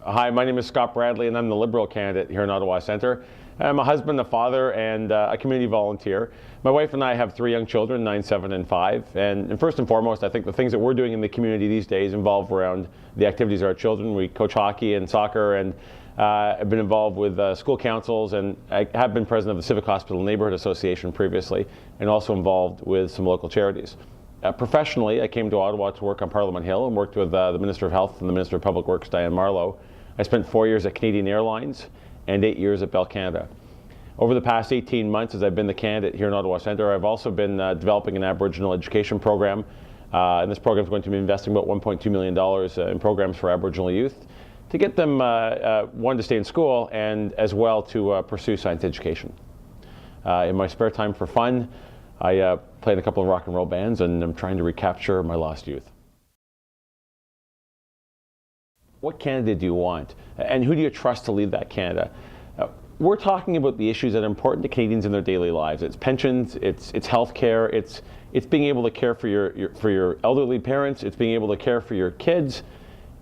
Hi, my name is Scott Bradley, and I'm the Liberal candidate here in Ottawa Centre. I'm a husband, a father, and a community volunteer. My wife and I have 3 young children, 9, 7, and 5. And first and foremost, I think the things that we're doing in the community these days involve around the activities of our children. We coach hockey and soccer, and I've been involved with school councils, and I have been president of the Civic Hospital Neighborhood Association previously, and also involved with some local charities. Professionally, I came to Ottawa to work on Parliament Hill and worked with the Minister of Health and the Minister of Public Works, Diane Marlowe. I spent 4 years at Canadian Airlines and 8 years at Bell Canada. Over the past 18 months, as I've been the candidate here in Ottawa Centre, I've also been developing an Aboriginal education program. And this program is going to be investing about $1.2 million in programs for Aboriginal youth to get them, one, to stay in school, and as well to pursue science education. In my spare time for fun, I play in a couple of rock and roll bands, and I'm trying to recapture my lost youth. What candidate do you want? And who do you trust to lead that Canada? We're talking about the issues that are important to Canadians in their daily lives. It's pensions, it's health care, it's being able to care for your elderly parents, it's being able to care for your kids,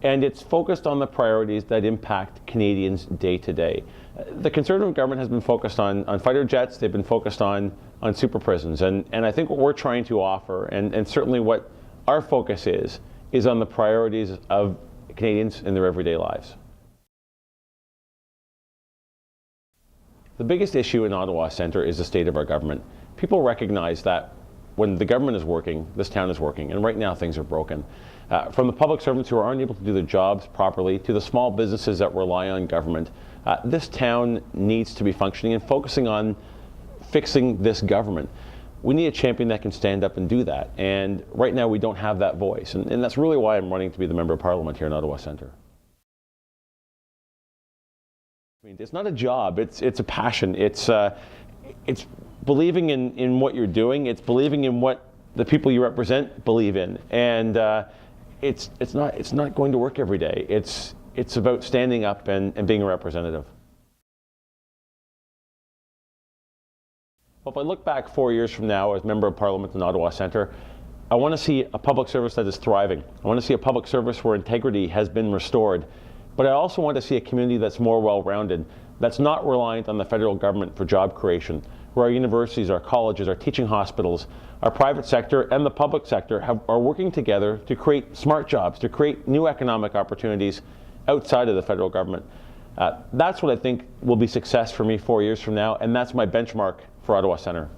and it's focused on the priorities that impact Canadians day to day. The Conservative government has been focused on fighter jets, they've been focused on super prisons, and I think what we're trying to offer, and certainly what our focus is on the priorities of Canadians in their everyday lives. The biggest issue in Ottawa Centre is the state of our government. People recognize that when the government is working, this town is working, and right now things are broken. From the public servants who are unable to do their jobs properly to the small businesses that rely on government, this town needs to be functioning and focusing on fixing this government. We need a champion that can stand up and do that, and right now we don't have that voice, and that's really why I'm running to be the Member of Parliament here in Ottawa Centre. I mean, it's not a job, it's a passion. It's believing in what you're doing, it's believing in what the people you represent believe in, and it's not going to work every day. It's about standing up and being a representative. Well, if I look back 4 years from now as Member of Parliament in Ottawa Centre, I want to see a public service that is thriving. I want to see a public service where integrity has been restored. But I also want to see a community that's more well-rounded, that's not reliant on the federal government for job creation, where our universities, our colleges, our teaching hospitals, our private sector and the public sector are working together to create smart jobs, to create new economic opportunities outside of the federal government. That's what I think will be success for me 4 years from now, and that's my benchmark for Ottawa Centre.